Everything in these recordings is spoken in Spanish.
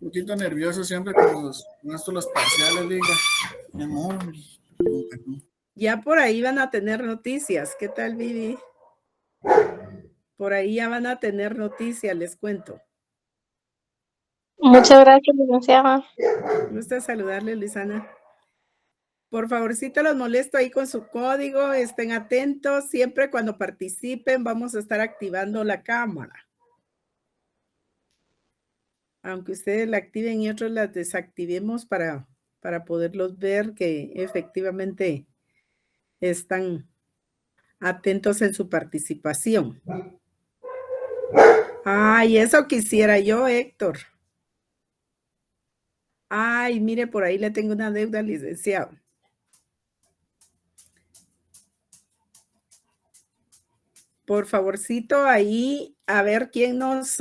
Un poquito nervioso siempre con esto los parciales, digo. Mi amor, perdón. Ya por ahí van a tener noticias. ¿Qué tal, Vivi? Por ahí ya van a tener noticias, les cuento. Muchas gracias, licenciada. Me gusta saludarle, Luisana. Por favorcito, los molesto ahí con su código. Estén atentos. Siempre cuando participen vamos a estar activando la cámara. Aunque ustedes la activen y otros la desactivemos para poderlos ver que efectivamente están atentos en su participación. Ay, eso quisiera yo, Héctor. Ay, mire, por ahí le tengo una deuda, licenciado. Por favorcito, ahí a ver quién nos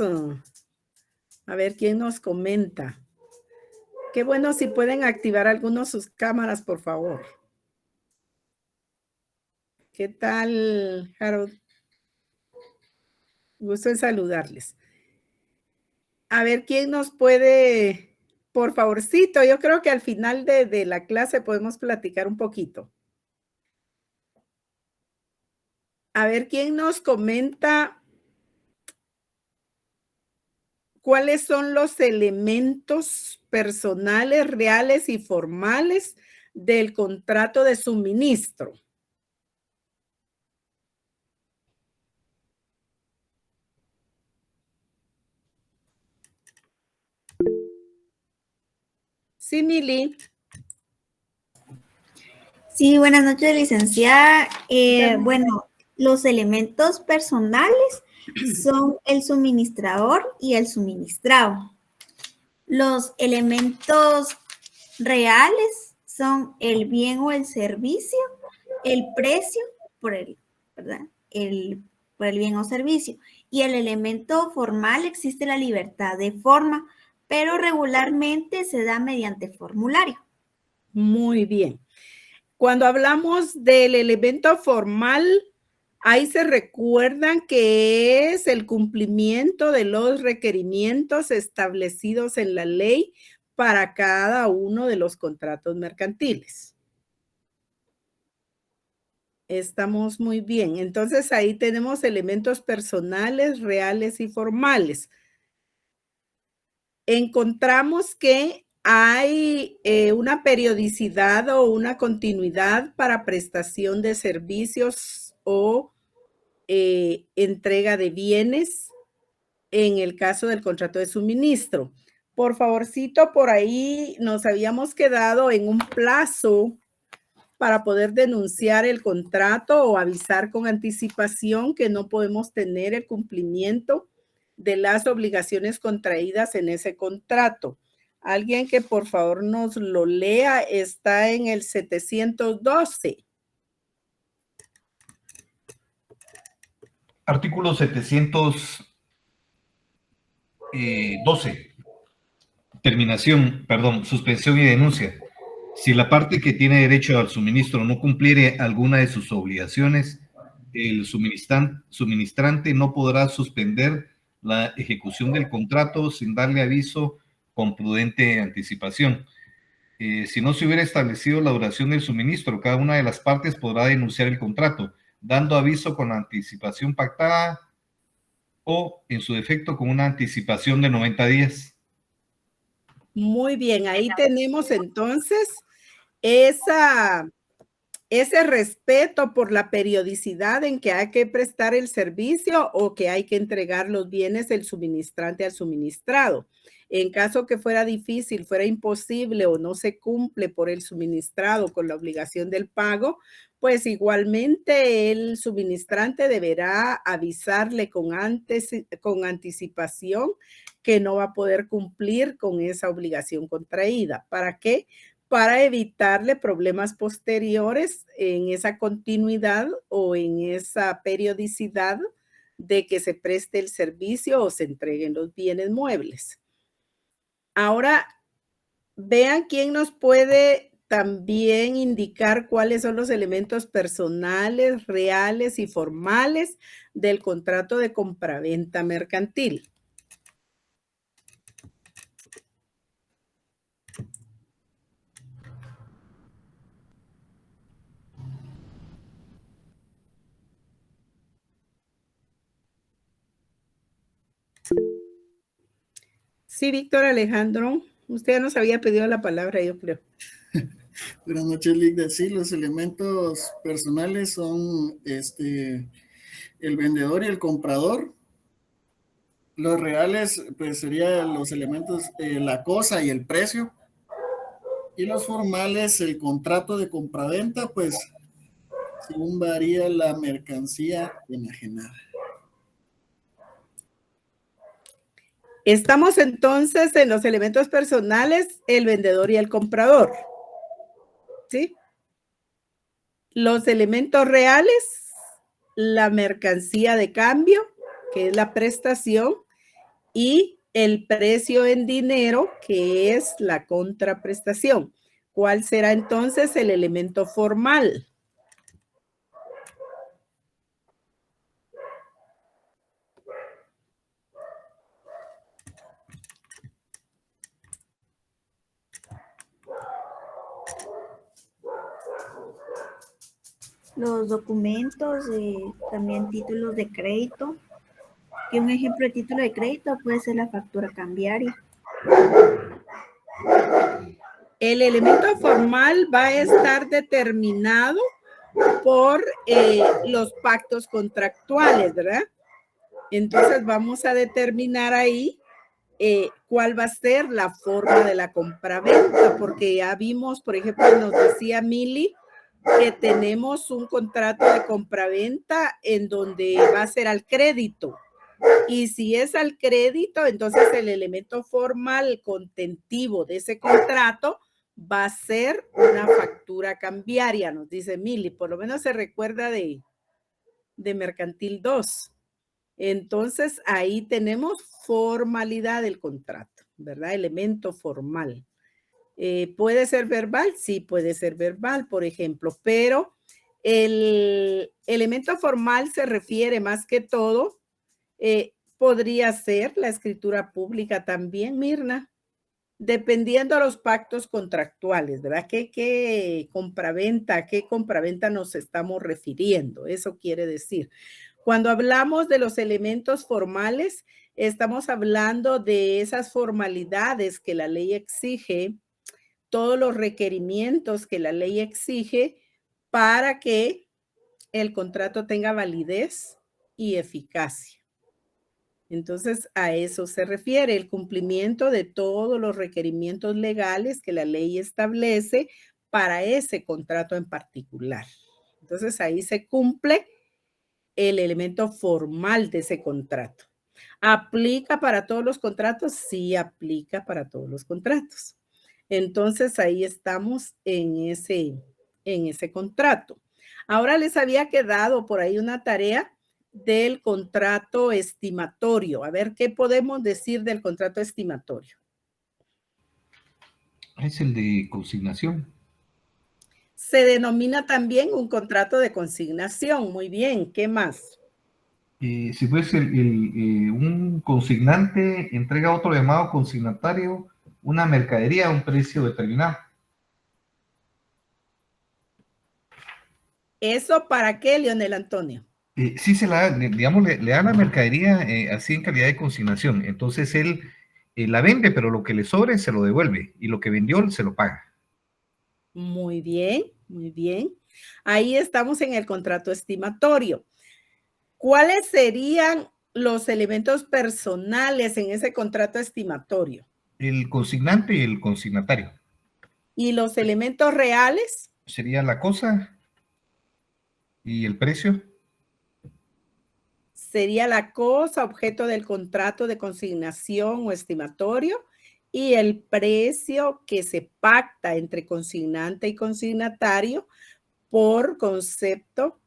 comenta. Qué bueno si pueden activar algunos sus cámaras, por favor. ¿Qué tal, Harold? Gusto en saludarles. A ver quién nos puede, por favorcito, yo creo que al final de la clase podemos platicar un poquito. A ver quién nos comenta cuáles son los elementos personales, reales y formales del contrato de suministro. Sí, Mili. Sí, buenas noches, licenciada. Bueno, los elementos personales son el suministrador y el suministrado. Los elementos reales son el bien o el servicio, el precio por el bien o servicio. Y el elemento formal existe la libertad de forma, pero regularmente se da mediante formulario. Muy bien. Cuando hablamos del elemento formal, ahí se recuerdan que es el cumplimiento de los requerimientos establecidos en la ley para cada uno de los contratos mercantiles. Estamos muy bien. Entonces, ahí tenemos elementos personales, reales y formales. Encontramos que hay una periodicidad o una continuidad para prestación de servicios o entrega de bienes en el caso del contrato de suministro. Por favorcito, por ahí nos habíamos quedado en un plazo para poder denunciar el contrato o avisar con anticipación que no podemos tener el cumplimiento de las obligaciones contraídas en ese contrato. Alguien que por favor nos lo lea, está en el 712. Artículo 712. Suspensión y denuncia. Si la parte que tiene derecho al suministro no cumpliere alguna de sus obligaciones, el suministrante no podrá suspender la ejecución del contrato sin darle aviso con prudente anticipación. Si no se hubiera establecido la duración del suministro, cada una de las partes podrá denunciar el contrato, dando aviso con anticipación pactada o, en su defecto, con una anticipación de 90 días. Muy bien, ahí tenemos entonces ese respeto por la periodicidad en que hay que prestar el servicio o que hay que entregar los bienes del suministrante al suministrado. En caso que fuera difícil, fuera imposible o no se cumple por el suministrado con la obligación del pago, pues igualmente el suministrante deberá avisarle con anticipación que no va a poder cumplir con esa obligación contraída. ¿Para qué? Para evitarle problemas posteriores en esa continuidad o en esa periodicidad de que se preste el servicio o se entreguen los bienes muebles. Ahora, vean quién nos puede también indicar cuáles son los elementos personales, reales y formales del contrato de compraventa mercantil. Sí, Víctor Alejandro, usted ya nos había pedido la palabra, yo creo. Buenas noches, Ligda. Sí, los elementos personales son el vendedor y el comprador. Los reales, pues serían los elementos, la cosa y el precio. Y los formales, el contrato de compraventa, pues según varía la mercancía enajenada. Estamos entonces en los elementos personales, el vendedor y el comprador. ¿Sí? Los elementos reales, la mercancía de cambio, que es la prestación, y el precio en dinero, que es la contraprestación. ¿Cuál será entonces el elemento formal? Los documentos, también títulos de crédito. Que un ejemplo de título de crédito puede ser la factura cambiaria. El elemento formal va a estar determinado por los pactos contractuales, ¿verdad? Entonces vamos a determinar ahí cuál va a ser la forma de la compraventa, porque ya vimos, por ejemplo, nos decía Mili que tenemos un contrato de compraventa en donde va a ser al crédito. Y si es al crédito, entonces el elemento formal contentivo de ese contrato va a ser una factura cambiaria, nos dice Mili. Por lo menos se recuerda de Mercantil 2. Entonces, ahí tenemos formalidad del contrato, ¿verdad? Elemento formal. ¿Puede ser verbal? Sí, puede ser verbal, por ejemplo, pero el elemento formal se refiere más que todo, podría ser la escritura pública también, Mirna, dependiendo de los pactos contractuales, ¿verdad? ¿Qué compraventa nos estamos refiriendo? Eso quiere decir. Cuando hablamos de los elementos formales, estamos hablando de esas formalidades que la ley exige, todos los requerimientos que la ley exige para que el contrato tenga validez y eficacia. Entonces, a eso se refiere el cumplimiento de todos los requerimientos legales que la ley establece para ese contrato en particular. Entonces, ahí se cumple el elemento formal de ese contrato. ¿Aplica para todos los contratos? Sí, aplica para todos los contratos. Entonces, ahí estamos en ese contrato. Ahora les había quedado por ahí una tarea del contrato estimatorio. A ver, ¿qué podemos decir del contrato estimatorio? Es el de consignación. Se denomina también un contrato de consignación. Muy bien, ¿qué más? Si fuese un consignante entrega a otro llamado consignatario una mercadería a un precio determinado. ¿Eso para qué, Leonel Antonio? Sí se la da, digamos, le da la mercadería así en calidad de consignación. Entonces él la vende, pero lo que le sobre se lo devuelve y lo que vendió se lo paga. Muy bien, muy bien. Ahí estamos en el contrato estimatorio. ¿Cuáles serían los elementos personales en ese contrato estimatorio? El consignante y el consignatario. ¿Y los elementos reales? Sería la cosa y el precio. Sería la cosa, objeto del contrato de consignación o estimatorio, y el precio que se pacta entre consignante y consignatario por concepto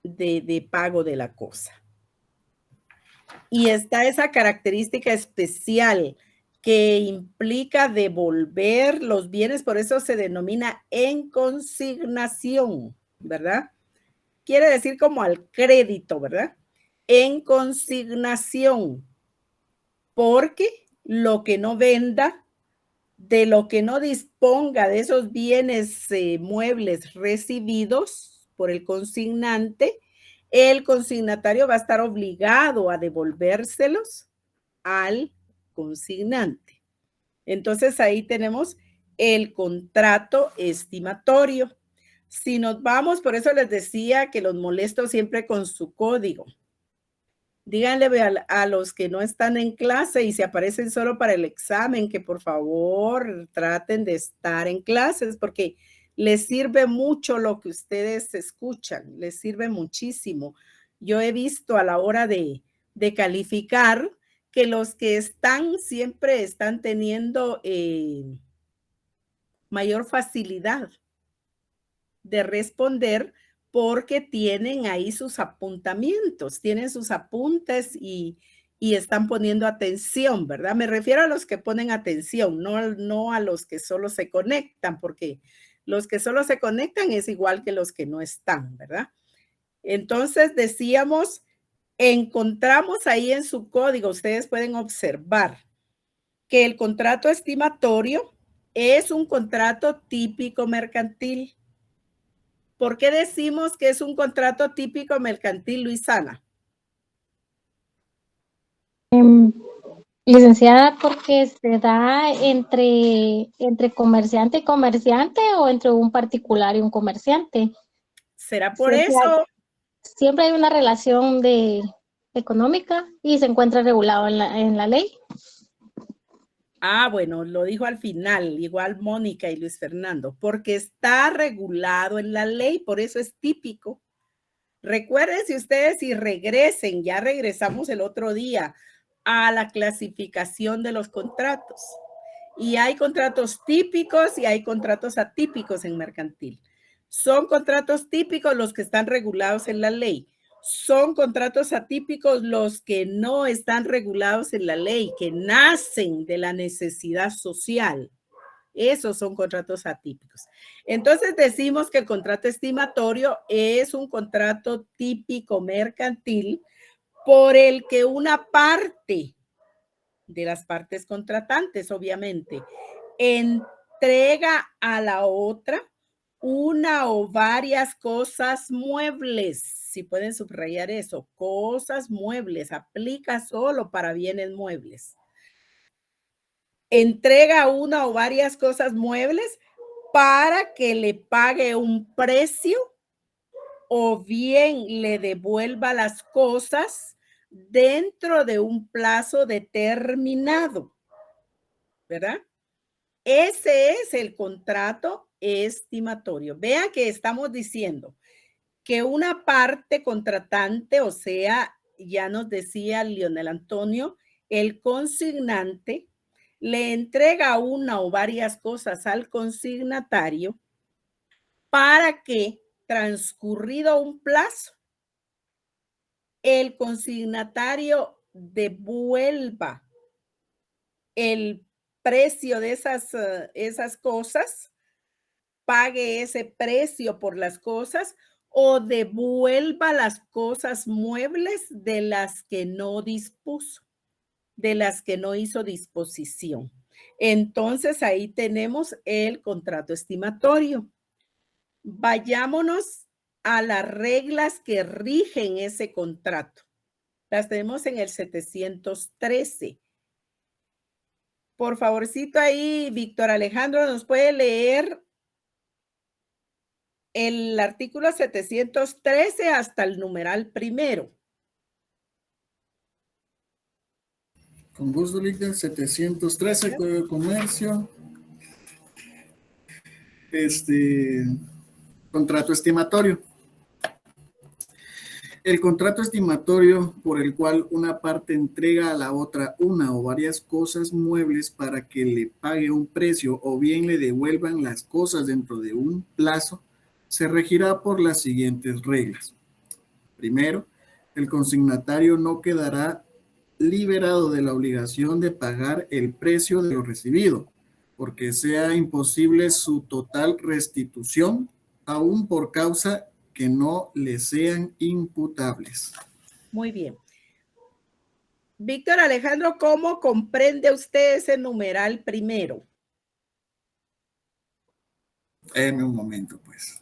de pago de la cosa. Y está esa característica especial que implica devolver los bienes, por eso se denomina en consignación, ¿verdad? Quiere decir como al crédito, ¿verdad? En consignación, porque lo que no venda, de lo que no disponga de esos bienes muebles recibidos por el consignante, el consignatario va a estar obligado a devolvérselos al consignante. Entonces ahí tenemos el contrato estimatorio. Si nos vamos, por eso les decía que los molesto siempre con su código. Díganle a los que no están en clase y se aparecen solo para el examen, que por favor traten de estar en clases, porque les sirve mucho lo que ustedes escuchan, les sirve muchísimo. Yo he visto a la hora de calificar que los que están siempre están teniendo mayor facilidad de responder porque tienen ahí sus apuntamientos, tienen sus apuntes y están poniendo atención, ¿verdad? Me refiero a los que ponen atención, no a los que solo se conectan, porque los que solo se conectan es igual que los que no están, ¿verdad? Entonces decíamos, encontramos ahí en su código, ustedes pueden observar que el contrato estimatorio es un contrato típico mercantil. ¿Por qué decimos que es un contrato típico mercantil, Luisana? Licenciada, porque se da entre comerciante y comerciante o entre un particular y un comerciante. ¿Será por eso? Siempre hay una relación económica y se encuentra regulado en la ley. Ah, bueno, lo dijo al final, igual Mónica y Luis Fernando, porque está regulado en la ley, por eso es típico. Recuerden si ustedes y regresen, ya regresamos el otro día a la clasificación de los contratos. Y hay contratos típicos y hay contratos atípicos en mercantil. Son contratos típicos los que están regulados en la ley. Son contratos atípicos los que no están regulados en la ley, que nacen de la necesidad social. Esos son contratos atípicos. Entonces decimos que el contrato estimatorio es un contrato típico mercantil por el que una parte de las partes contratantes, obviamente, entrega a la otra una o varias cosas muebles. Si pueden subrayar eso, cosas muebles, aplica solo para bienes muebles. Entrega una o varias cosas muebles para que le pague un precio o bien le devuelva las cosas dentro de un plazo determinado, ¿verdad? Ese es el contrato estimatorio. Vean que estamos diciendo que una parte contratante, o sea, ya nos decía Leonel Antonio, el consignante le entrega una o varias cosas al consignatario para que, transcurrido un plazo, el consignatario devuelva el precio de esas cosas, pague ese precio por las cosas o devuelva las cosas muebles de las que no dispuso, de las que no hizo disposición. Entonces ahí tenemos el contrato estimatorio. Vayámonos a las reglas que rigen ese contrato. Las tenemos en el 713. Por favorcito ahí, Víctor Alejandro, ¿nos puede leer el artículo 713 hasta el numeral primero? Con gusto, Lidia. 713, Código de Comercio. Contrato estimatorio. El contrato estimatorio por el cual una parte entrega a la otra una o varias cosas muebles para que le pague un precio o bien le devuelvan las cosas dentro de un plazo, se regirá por las siguientes reglas. Primero, el consignatario no quedará liberado de la obligación de pagar el precio de lo recibido, porque sea imposible su total restitución, aún por causa que no le sean imputables. Muy bien. Víctor Alejandro, ¿cómo comprende usted ese numeral primero? En un momento, pues.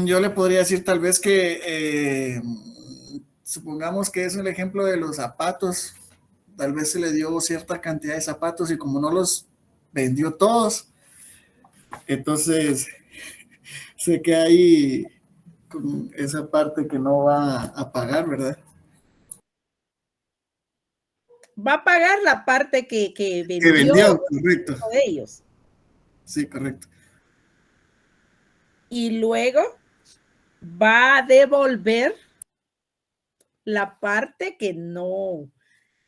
yo le podría decir tal vez que, supongamos que es el ejemplo de los zapatos, tal vez se le dio cierta cantidad de zapatos y como no los vendió todos, entonces se queda ahí con esa parte que no va a pagar, ¿verdad? Va a pagar la parte que Que vendió vendió, correcto. de ellos. Sí, correcto. Y luego va a devolver la parte que no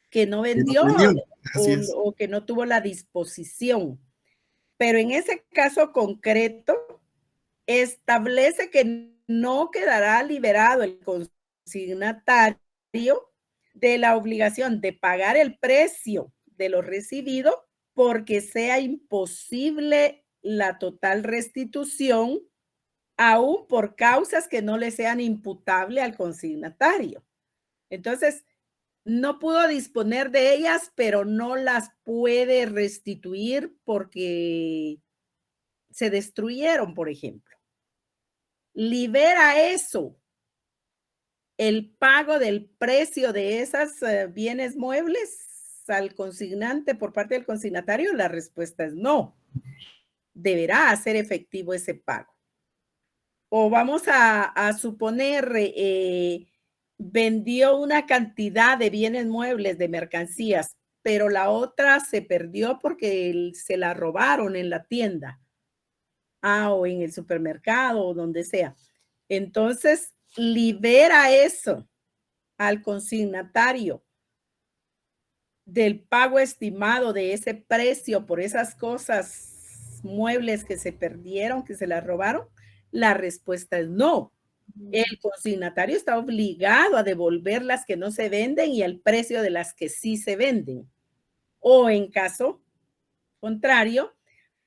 Que no vendió vendió, así es. o que no tuvo la disposición. Pero en ese caso concreto, establece que no quedará liberado el consignatario de la obligación de pagar el precio de lo recibido porque sea imposible la total restitución, aún por causas que no le sean imputables al consignatario. Entonces, no pudo disponer de ellas, pero no las puede restituir porque se destruyeron, por ejemplo. Libera eso, el pago del precio de esos bienes muebles al consignante por parte del consignatario. La respuesta es no. Deberá hacer efectivo ese pago. O vamos a suponer, vendió una cantidad de bienes muebles, de mercancías, pero la otra se perdió porque se la robaron en la tienda, o en el supermercado o donde sea. Entonces, libera eso al consignatario del pago estimado de ese precio por esas cosas, muebles que se perdieron, que se las robaron. La respuesta es no. El consignatario está obligado a devolver las que no se venden y el precio de las que sí se venden. O en caso contrario,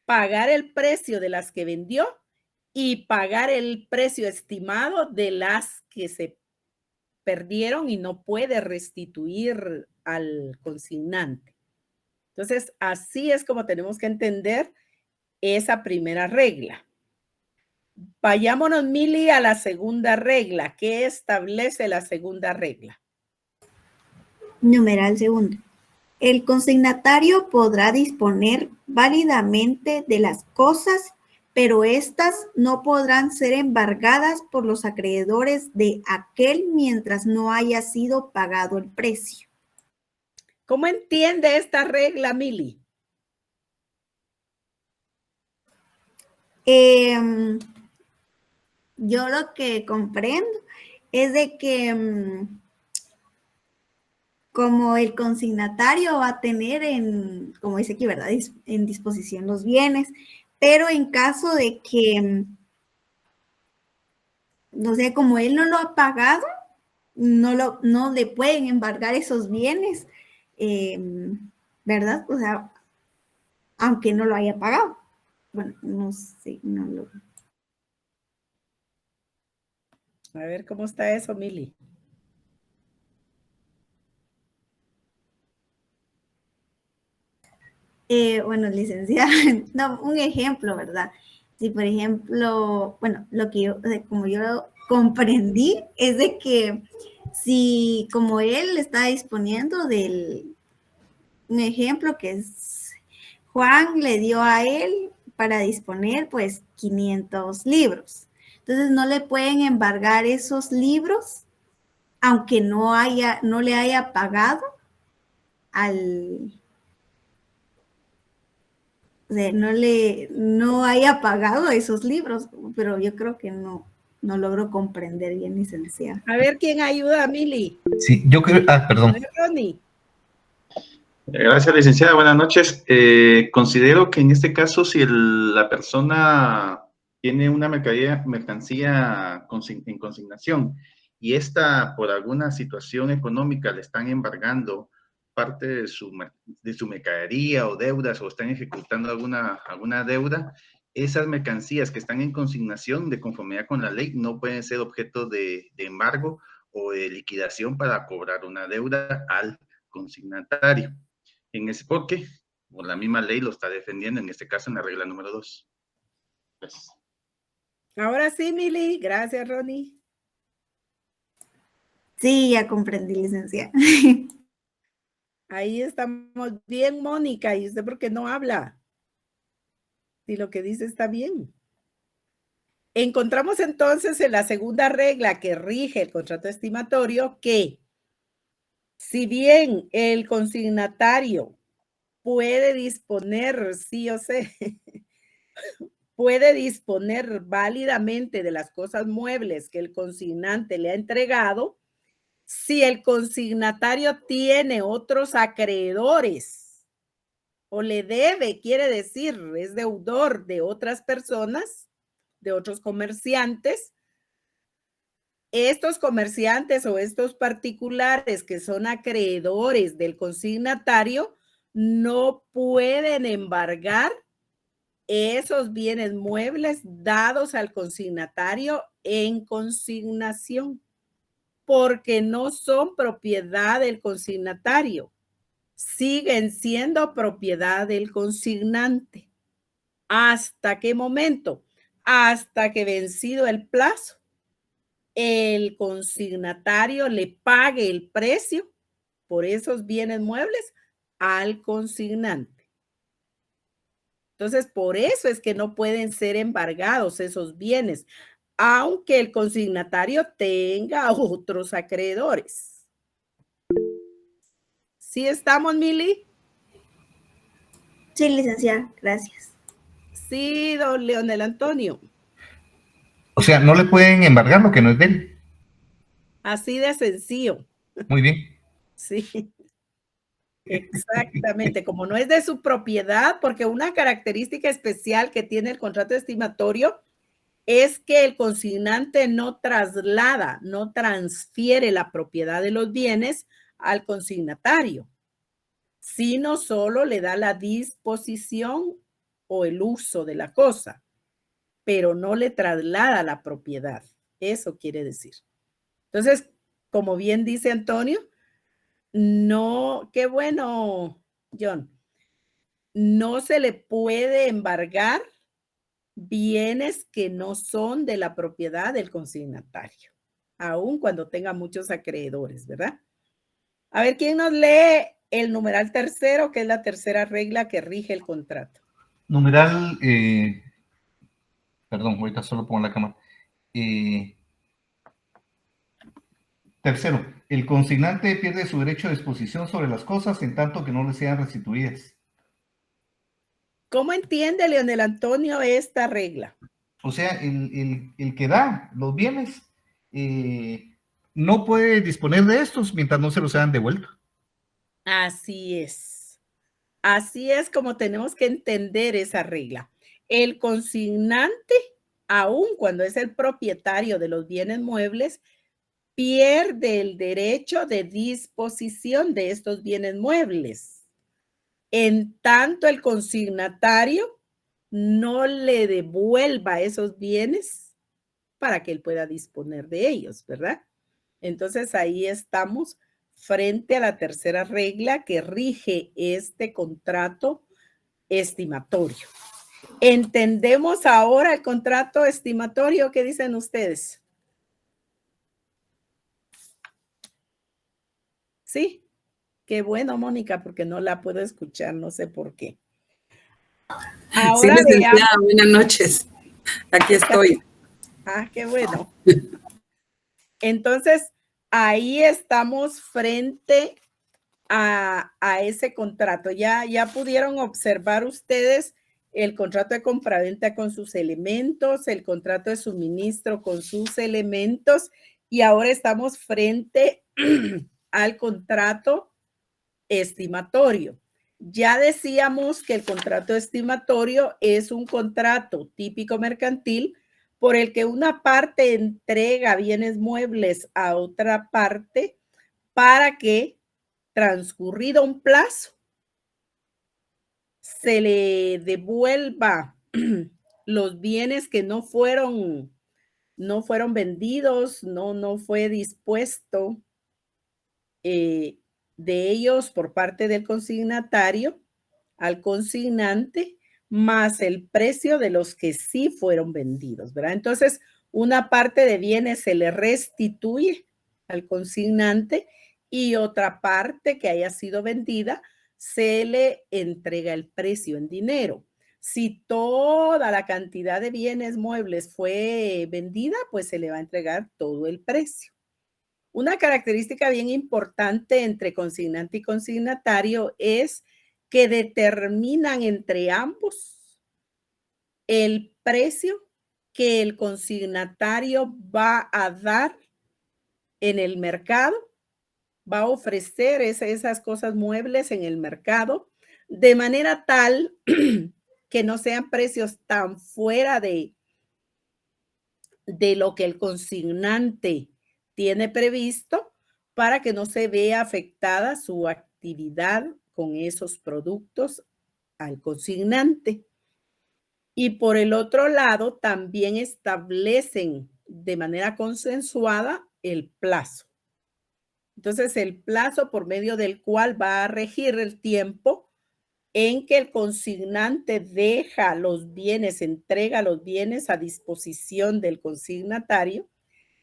pagar el precio de las que vendió y pagar el precio estimado de las que se perdieron y no puede restituir al consignante. Entonces, así es como tenemos que entender esa primera regla. Vayámonos, Mili, a la segunda regla. ¿Qué establece la segunda regla? Numeral segundo. El consignatario podrá disponer válidamente de las cosas, pero éstas no podrán ser embargadas por los acreedores de aquel mientras no haya sido pagado el precio. ¿Cómo entiende esta regla, Mili? Yo lo que comprendo es de que como el consignatario va a tener como dice aquí, ¿verdad? En disposición los bienes, pero en caso de que, no sé, como él no lo ha pagado, no le pueden embargar esos bienes, ¿verdad? O sea, aunque no lo haya pagado. Bueno, no sé, no lo... A ver, ¿cómo está eso, Mili? Bueno, licenciada, no, un ejemplo, ¿verdad? Si, por ejemplo, bueno, lo que yo, como yo comprendí, es de que si como él está disponiendo un ejemplo que es, Juan le dio a él para disponer, pues, 500 libros. Entonces, no le pueden embargar esos libros, aunque no le haya pagado no haya pagado esos libros, pero yo creo que no logro comprender bien, licenciada. A ver, ¿quién ayuda a Mili? Sí, yo creo, perdón. Ronnie. Gracias, licenciada. Buenas noches. Considero que en este caso, si la persona tiene una mercancía en consignación y esta por alguna situación económica le están embargando parte de su mercadería o deudas o están ejecutando alguna deuda, esas mercancías que están en consignación de conformidad con la ley no pueden ser objeto de embargo o de liquidación para cobrar una deuda al consignatario. Porque por la misma ley lo está defendiendo, en este caso en la regla número 2. Gracias. Ahora sí, Mili. Gracias, Ronnie. Sí, ya comprendí, licenciada. Ahí estamos bien, Mónica. ¿Y usted por qué no habla? Si lo que dice está bien. Encontramos entonces en la segunda regla que rige el contrato estimatorio que si bien el consignatario puede disponer, sí o sí, puede disponer válidamente de las cosas muebles que el consignante le ha entregado, si el consignatario tiene otros acreedores o le debe, quiere decir, es deudor de otras personas, de otros comerciantes, estos comerciantes o estos particulares que son acreedores del consignatario no pueden embargar esos bienes muebles dados al consignatario en consignación, porque no son propiedad del consignatario, siguen siendo propiedad del consignante. ¿Hasta qué momento? Hasta que vencido el plazo, el consignatario le pague el precio por esos bienes muebles al consignante. Entonces, por eso es que no pueden ser embargados esos bienes, aunque el consignatario tenga otros acreedores. ¿Sí estamos, Mili? Sí, licenciada, gracias. Sí, don Leonel Antonio. O sea, no le pueden embargar lo que no es de él. Así de sencillo. Muy bien. Sí, exactamente. Como no es de su propiedad, porque una característica especial que tiene el contrato estimatorio es que el consignante no traslada, no transfiere la propiedad de los bienes al consignatario, sino solo le da la disposición o el uso de la cosa, pero no le traslada la propiedad. Eso quiere decir. Entonces, como bien dice Antonio, no, qué bueno, John, no se le puede embargar bienes que no son de la propiedad del consignatario, aun cuando tenga muchos acreedores, ¿verdad? A ver, ¿quién nos lee el numeral tercero, que es la tercera regla que rige el contrato? Numeral, perdón, ahorita solo pongo la cámara. Tercero, el consignante pierde su derecho de disposición sobre las cosas en tanto que no le sean restituidas. ¿Cómo entiende Leonel Antonio esta regla? O sea, el que da los bienes no puede disponer de estos mientras no se los sean devuelto. Así es. Así es como tenemos que entender esa regla. El consignante, aun cuando es el propietario de los bienes muebles, pierde el derecho de disposición de estos bienes muebles. En tanto el consignatario no le devuelva esos bienes para que él pueda disponer de ellos, ¿verdad? Entonces ahí estamos frente a la tercera regla que rige este contrato estimatorio. ¿Entendemos ahora el contrato estimatorio? ¿Qué dicen ustedes? ¿Sí? Qué bueno, Mónica, porque no la puedo escuchar, no sé por qué. Ahora sí, licenciada, buenas noches. Aquí estoy. Ah, qué bueno. Entonces, ahí estamos frente a ese contrato. Ya pudieron observar ustedes el contrato de compraventa con sus elementos, el contrato de suministro con sus elementos, y ahora estamos frente al contrato estimatorio. Ya decíamos que el contrato estimatorio es un contrato típico mercantil por el que una parte entrega bienes muebles a otra parte para que, transcurrido un plazo, se le devuelva los bienes que no fueron vendidos, no fue dispuesto de ellos por parte del consignatario al consignante más el precio de los que sí fueron vendidos, ¿verdad? Entonces, una parte de bienes se le restituye al consignante y otra parte que haya sido vendida se le entrega el precio en dinero. Si toda la cantidad de bienes muebles fue vendida, pues se le va a entregar todo el precio. Una característica bien importante entre consignante y consignatario es que determinan entre ambos el precio que el consignatario va a dar en el mercado, va a ofrecer esas cosas muebles en el mercado, de manera tal que no sean precios tan fuera de lo que el consignante tiene previsto para que no se vea afectada su actividad con esos productos al consignante. Y por el otro lado, también establecen de manera consensuada el plazo. Entonces, el plazo por medio del cual va a regir el tiempo en que el consignante deja los bienes, entrega los bienes a disposición del consignatario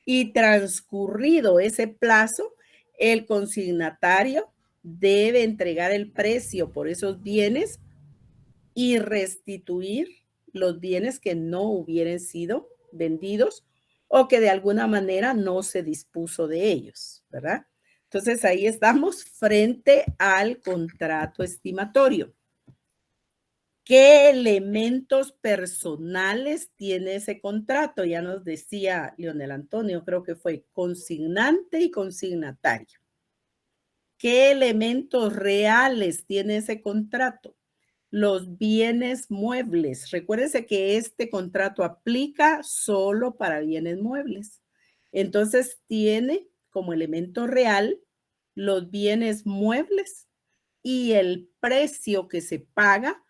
y transcurrido ese plazo, el consignatario debe entregar el precio por esos bienes y restituir los bienes que no hubieran sido vendidos o que de alguna manera no se dispuso de ellos, ¿verdad? Entonces ahí estamos frente al contrato estimatorio. ¿Qué elementos personales tiene ese contrato? Ya nos decía Leonel Antonio, creo que fue consignante y consignatario. ¿Qué elementos reales tiene ese contrato? Los bienes muebles. Recuérdense que este contrato aplica solo para bienes muebles. Entonces tiene como elemento real los bienes muebles y el precio que se paga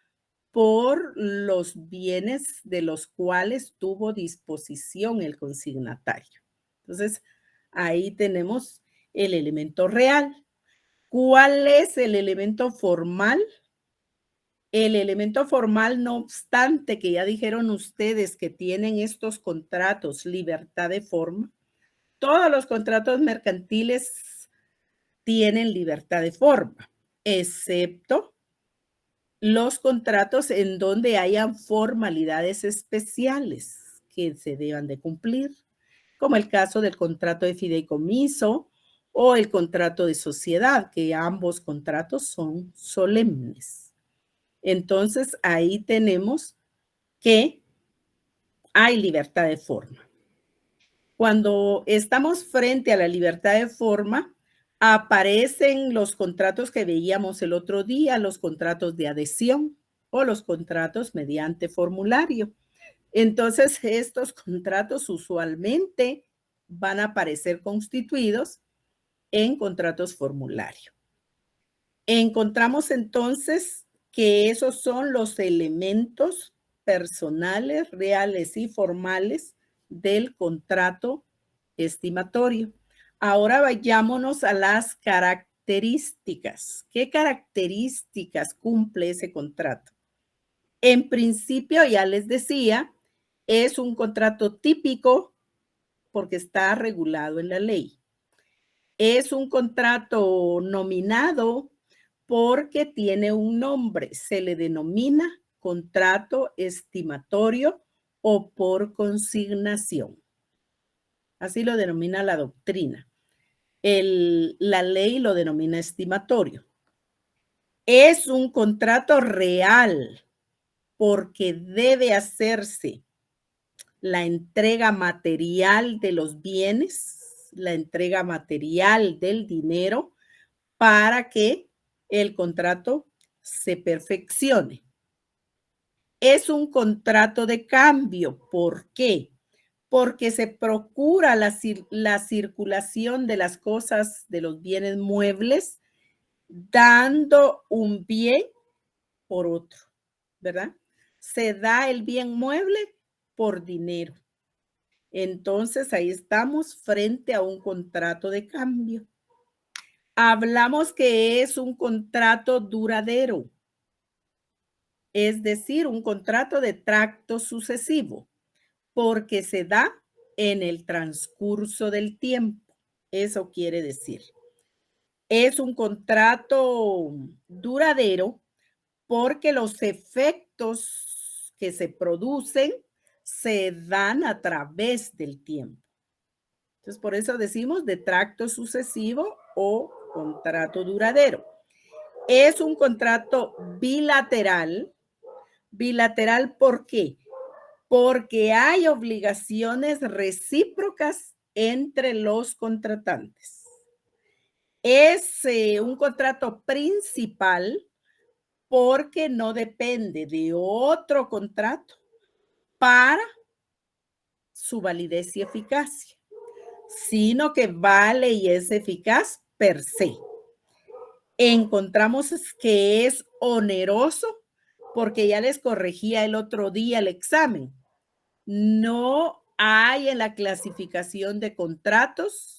por los bienes de los cuales tuvo disposición el consignatario. Entonces, ahí tenemos el elemento real. ¿Cuál es el elemento formal? El elemento formal, no obstante, que ya dijeron ustedes que tienen estos contratos libertad de forma, todos los contratos mercantiles tienen libertad de forma, excepto los contratos en donde hayan formalidades especiales que se deban de cumplir, como el caso del contrato de fideicomiso o el contrato de sociedad, que ambos contratos son solemnes. Entonces, ahí tenemos que hay libertad de forma. Cuando estamos frente a la libertad de forma, aparecen los contratos que veíamos el otro día, los contratos de adhesión o los contratos mediante formulario. Entonces, estos contratos usualmente van a aparecer constituidos en contratos formulario. Encontramos entonces que esos son los elementos personales, reales y formales del contrato estimatorio. Ahora vayámonos a las características. ¿Qué características cumple ese contrato? En principio, ya les decía, es un contrato típico porque está regulado en la ley. Es un contrato nominado porque tiene un nombre. Se le denomina contrato estimatorio o por consignación. Así lo denomina la doctrina. La ley lo denomina estimatorio. Es un contrato real porque debe hacerse la entrega material de los bienes, la entrega material del dinero para que el contrato se perfeccione. Es un contrato de cambio. ¿Por qué? Porque se procura la circulación de las cosas, de los bienes muebles, dando un bien por otro, ¿verdad? Se da el bien mueble por dinero. Entonces, ahí estamos frente a un contrato de cambio. Hablamos que es un contrato duradero. es decir, un contrato de tracto sucesivo, porque se da en el transcurso del tiempo. Eso quiere decir, es un contrato duradero porque los efectos que se producen se dan a través del tiempo. Entonces, por eso decimos de tracto sucesivo o contrato duradero. Es un contrato bilateral. Bilateral, ¿por qué? Porque hay obligaciones recíprocas entre los contratantes. Es un contrato principal porque no depende de otro contrato para su validez y eficacia, sino que vale y es eficaz per se. Encontramos que es oneroso porque ya les corregía el otro día el examen. No hay en la clasificación de contratos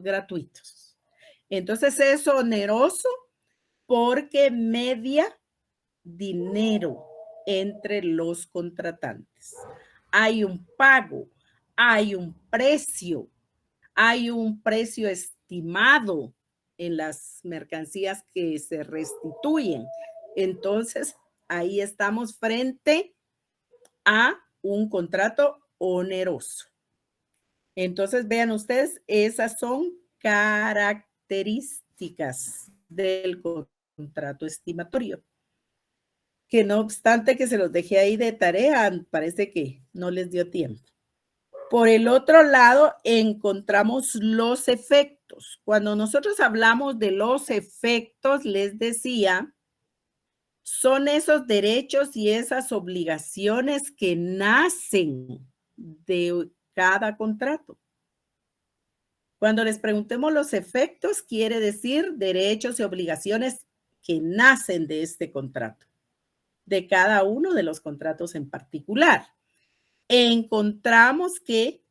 gratuitos. Entonces es oneroso porque media dinero entre los contratantes. Hay un pago, hay un precio estimado en las mercancías que se restituyen. Entonces, ahí estamos frente a un contrato oneroso. Entonces, vean ustedes, esas son características del contrato estimatorio, que no obstante que se los dejé ahí de tarea, parece que no les dio tiempo. Por el otro lado, encontramos los efectos. Cuando nosotros hablamos de los efectos, les decía, son esos derechos y esas obligaciones que nacen de cada contrato. Cuando les preguntemos los efectos, quiere decir derechos y obligaciones que nacen de este contrato, de cada uno de los contratos en particular. Encontramos que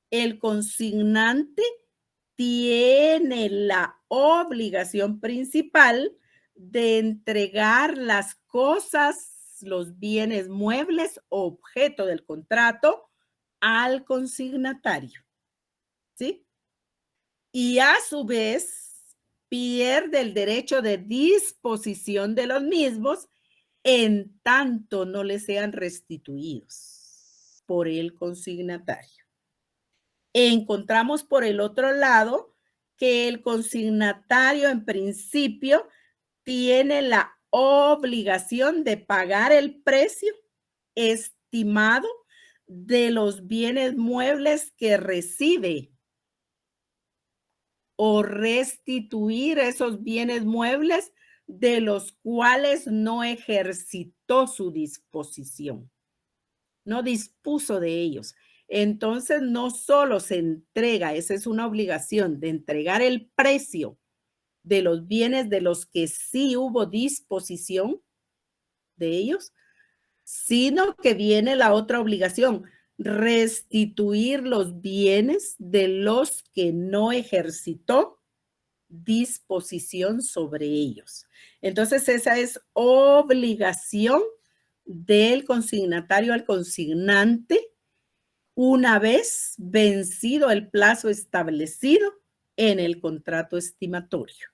el consignante tiene la obligación principal de entregar las cosas, los bienes muebles, objeto del contrato, al consignatario, ¿sí? Y a su vez pierde el derecho de disposición de los mismos en tanto no le sean restituidos por el consignatario. Encontramos por el otro lado que el consignatario en principio tiene la obligación de pagar el precio estimado de los bienes muebles que recibe o restituir esos bienes muebles de los cuales no ejercitó su disposición, no dispuso de ellos. Entonces, no solo se entrega, esa es una obligación de entregar el precio de los bienes de los que sí hubo disposición de ellos, sino que viene la otra obligación, restituir los bienes de los que no ejercitó disposición sobre ellos. Entonces, esa es obligación del consignatario al consignante una vez vencido el plazo establecido en el contrato estimatorio.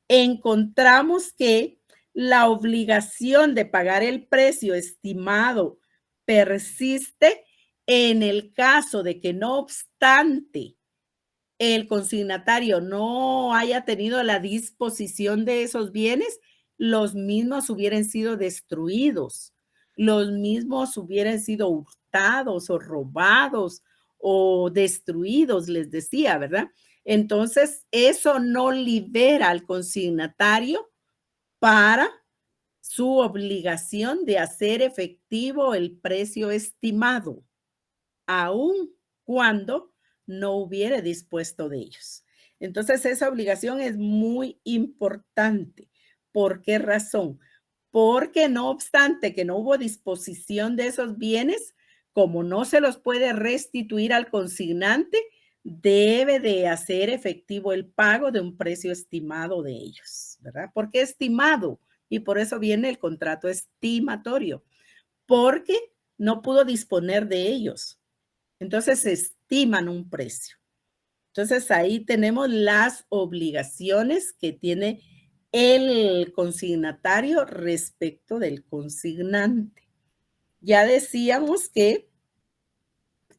Encontramos que la obligación de pagar el precio estimado persiste en el caso de que no obstante el consignatario no haya tenido la disposición de esos bienes, los mismos hubieran sido destruidos, los mismos hubieran sido hurtados o robados o destruidos, les decía, ¿verdad? Entonces, eso no libera al consignatario para su obligación de hacer efectivo el precio estimado, aun cuando no hubiera dispuesto de ellos. Entonces, esa obligación es muy importante. ¿Por qué razón? Porque no obstante que no hubo disposición de esos bienes, como no se los puede restituir al consignante, debe de hacer efectivo el pago de un precio estimado de ellos, ¿verdad? ¿Por qué estimado? y por eso viene el contrato estimatorio, porque no pudo disponer de ellos. Entonces se estiman un precio. Entonces ahí tenemos las obligaciones que tiene el consignatario respecto del consignante. Ya decíamos que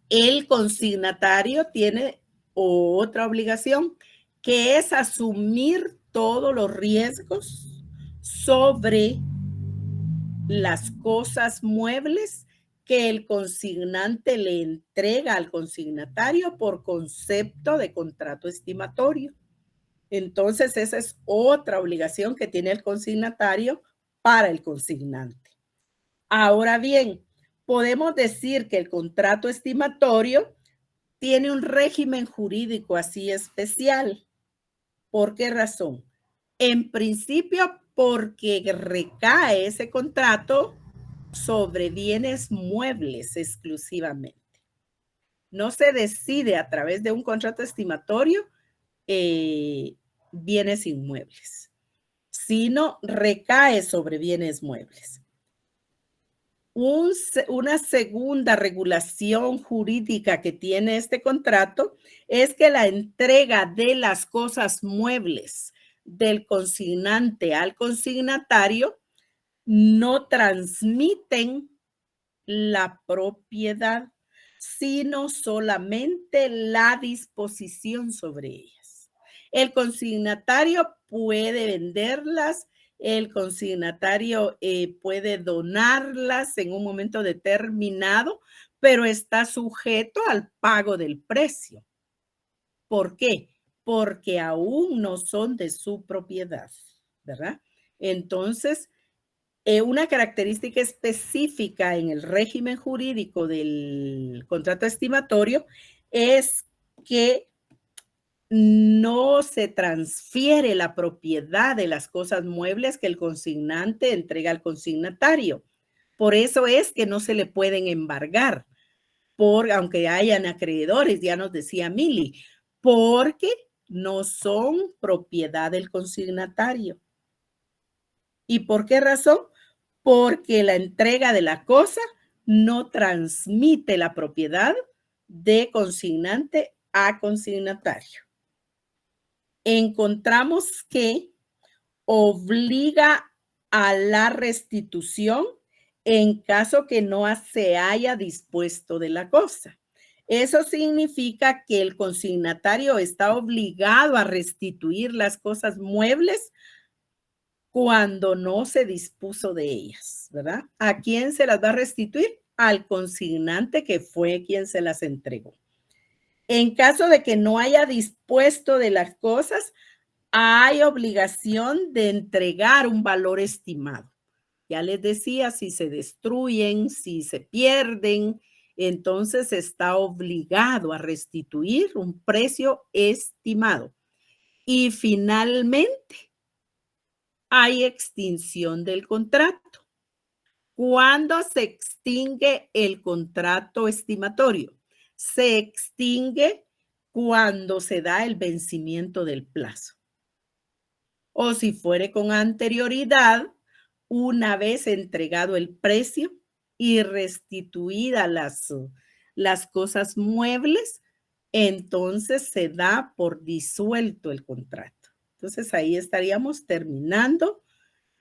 el consignatario tiene otra obligación, que es asumir todos los riesgos sobre las cosas muebles que el consignante le entrega al consignatario por concepto de contrato estimatorio. Entonces, esa es otra obligación que tiene el consignatario para el consignante. Ahora bien, podemos decir que el contrato estimatorio tiene un régimen jurídico así especial. ¿Por qué razón? En principio, porque recae ese contrato sobre bienes muebles exclusivamente. No se decide a través de un contrato estimatorio bienes inmuebles, sino recae sobre bienes muebles. Una segunda regulación jurídica que tiene este contrato es que la entrega de las cosas muebles del consignante al consignatario no transmiten la propiedad, sino solamente la disposición sobre ellas. El consignatario puede venderlas, el consignatario puede donarlas en un momento determinado, pero está sujeto al pago del precio. ¿Por qué? Porque aún no son de su propiedad, ¿verdad? Entonces, una característica específica en el régimen jurídico del contrato estimatorio es que no se transfiere la propiedad de las cosas muebles que el consignante entrega al consignatario. Por eso es que no se le pueden embargar, aunque hayan acreedores, ya nos decía Mili, porque no son propiedad del consignatario. ¿Y por qué razón? Porque la entrega de la cosa no transmite la propiedad de consignante a consignatario. Encontramos que obliga a la restitución en caso que no se haya dispuesto de la cosa. Eso significa que el consignatario está obligado a restituir las cosas muebles cuando no se dispuso de ellas, ¿verdad? ¿A quién se las va a restituir? Al consignante que fue quien se las entregó. En caso de que no haya dispuesto de las cosas, hay obligación de entregar un valor estimado. Ya les decía, si se destruyen, si se pierden, entonces está obligado a restituir un precio estimado. Y finalmente, hay extinción del contrato. ¿Cuándo se extingue el contrato estimatorio? Se extingue cuando se da el vencimiento del plazo. O si fuere con anterioridad, una vez entregado el precio y restituidas las cosas muebles, entonces se da por disuelto el contrato. Entonces ahí estaríamos terminando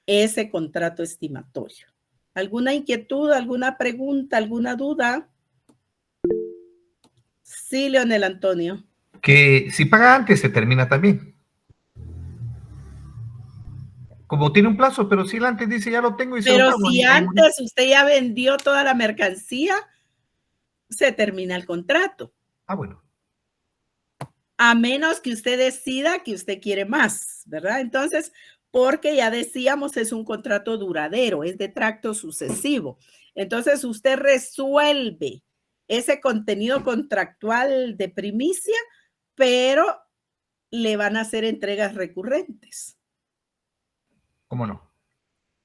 ese contrato estimatorio. ¿Alguna inquietud, alguna pregunta, alguna duda? Sí, Leonel Antonio. Que si paga antes se termina también. Como tiene un plazo, pero si él antes dice ya lo tengo y se lo Pero pago. si antes usted ya vendió toda la mercancía, se termina el contrato. Ah, bueno. A menos que usted decida que usted quiere más, ¿verdad? Entonces, porque ya decíamos, es un contrato duradero, es de tracto sucesivo. Entonces, usted resuelve ese contenido contractual de primicia, pero le van a hacer entregas recurrentes. ¿Cómo no?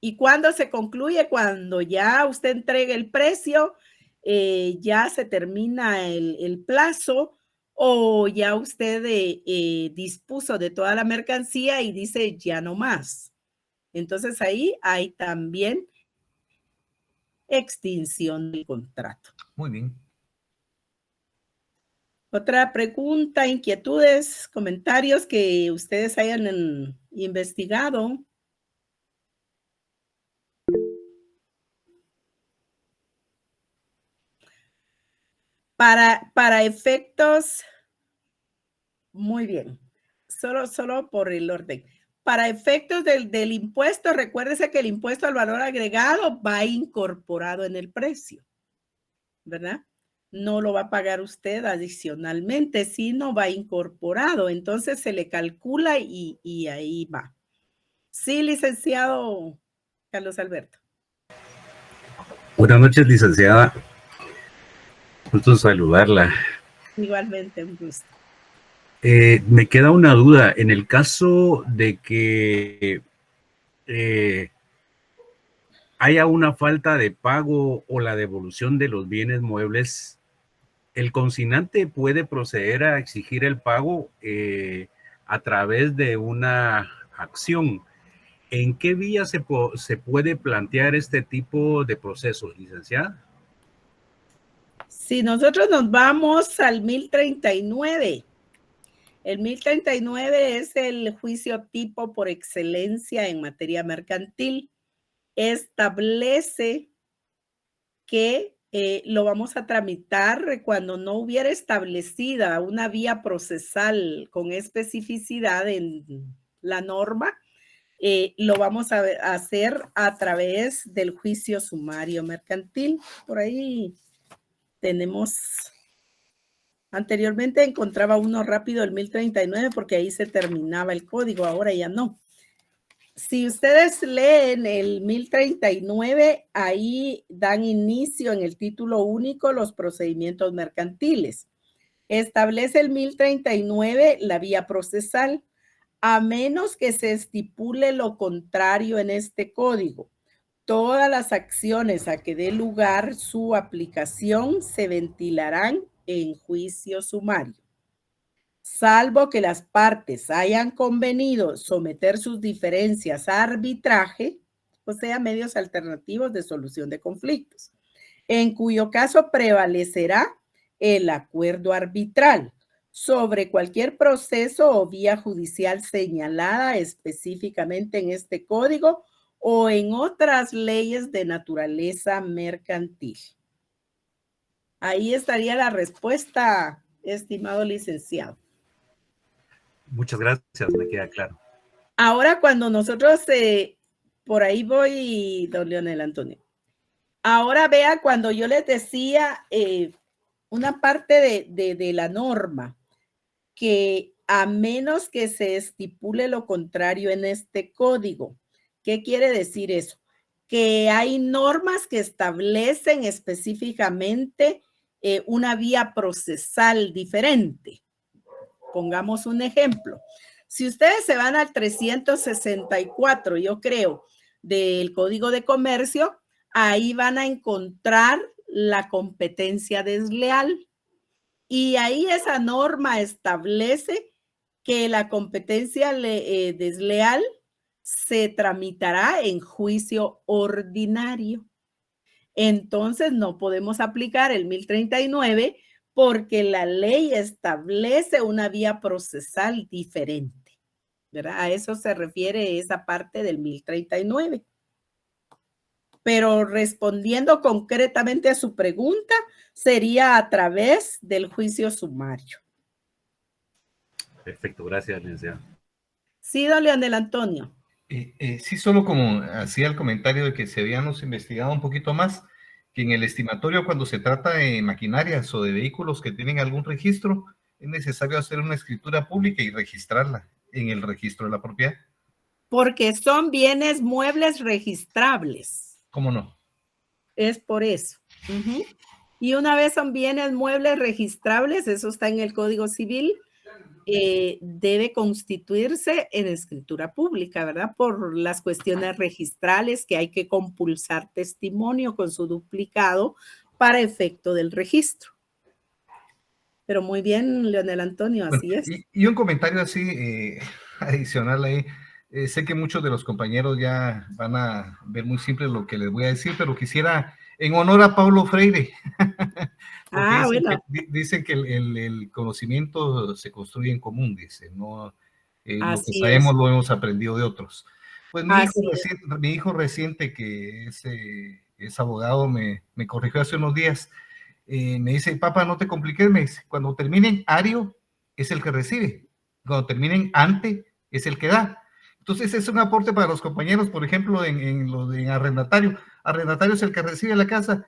¿Y cuándo se concluye? Cuando ya usted entregue el precio, ya se termina el plazo, o ya usted dispuso de toda la mercancía y dice ya no más. Entonces ahí hay también extinción del contrato. Muy bien. Otra pregunta, inquietudes, comentarios que ustedes hayan investigado. Para efectos, muy bien, solo por el orden. Para efectos del impuesto, recuérdese que el impuesto al valor agregado va incorporado en el precio, ¿verdad? No lo va a pagar usted adicionalmente, sino va incorporado. Entonces se le calcula y ahí va. Sí, licenciado Carlos Alberto. Buenas noches, licenciada. Gusto saludarla. Igualmente, un gusto. Me queda una duda. En el caso de que haya una falta de pago o la devolución de los bienes muebles, ¿el consignante puede proceder a exigir el pago a través de una acción? ¿En qué vía se puede plantear este tipo de procesos, licenciada? Si nosotros nos vamos al 1039, el 1039 es el juicio tipo por excelencia en materia mercantil. Establece que lo vamos a tramitar cuando no hubiera establecida una vía procesal con especificidad en la norma. Lo vamos a hacer a través del juicio sumario mercantil. Por ahí tenemos, anteriormente encontraba uno rápido, el 1039, porque ahí se terminaba el código, ahora ya no. Si ustedes leen el 1039, ahí dan inicio en el título único los procedimientos mercantiles. Establece el 1039 la vía procesal, a menos que se estipule lo contrario en este código. Todas las acciones a que dé lugar su aplicación se ventilarán en juicio sumario. Salvo que las partes hayan convenido someter sus diferencias a arbitraje, o sea, medios alternativos de solución de conflictos, en cuyo caso prevalecerá el acuerdo arbitral sobre cualquier proceso o vía judicial señalada específicamente en este código o en otras leyes de naturaleza mercantil. Ahí estaría la respuesta, estimado licenciado. Muchas gracias, me queda claro. Ahora cuando nosotros, por ahí voy, don Leonel Antonio. Ahora vea, cuando yo les decía una parte de la norma, que a menos que se estipule lo contrario en este código. ¿Qué quiere decir eso? Que hay normas que establecen específicamente una vía procesal diferente. Pongamos un ejemplo. Si ustedes se van al 364, yo creo, del Código de Comercio, ahí van a encontrar la competencia desleal. Y ahí esa norma establece que la competencia desleal se tramitará en juicio ordinario. Entonces no podemos aplicar el 1039 porque la ley establece una vía procesal diferente, ¿verdad? A eso se refiere esa parte del 1039. Pero respondiendo concretamente a su pregunta, sería a través del juicio sumario. Perfecto, gracias, licenciado. Sí, don Leonel Antonio. Sí, solo como hacía el comentario de que se habíamos investigado un poquito más, que en el estimatorio cuando se trata de maquinarias o de vehículos que tienen algún registro, es necesario hacer una escritura pública y registrarla en el registro de la propiedad. Porque son bienes muebles registrables. ¿Cómo no? Es por eso. Y una vez son bienes muebles registrables, eso está en el Código Civil, debe constituirse en escritura pública, ¿verdad? Por las cuestiones registrales que hay que compulsar testimonio con su duplicado para efecto del registro. Pero muy bien, Leonel Antonio, así es. Y un comentario así adicional ahí. sé que muchos de los compañeros ya van a ver muy simple lo que les voy a decir, pero quisiera, en honor a Paulo Freire, porque Bueno. dicen que el conocimiento se construye en común, dice, ¿no? Lo que Así sabemos es. lo hemos aprendido de otros. Pues Así es. mi hijo reciente, que es abogado, me corrigió hace unos días. Me dice, papá, no te compliques, me dice, cuando terminen ario es el que recibe, cuando terminen ante es el que da. Entonces es un aporte para los compañeros, por ejemplo, en arrendatario. Arrendatario es el que recibe la casa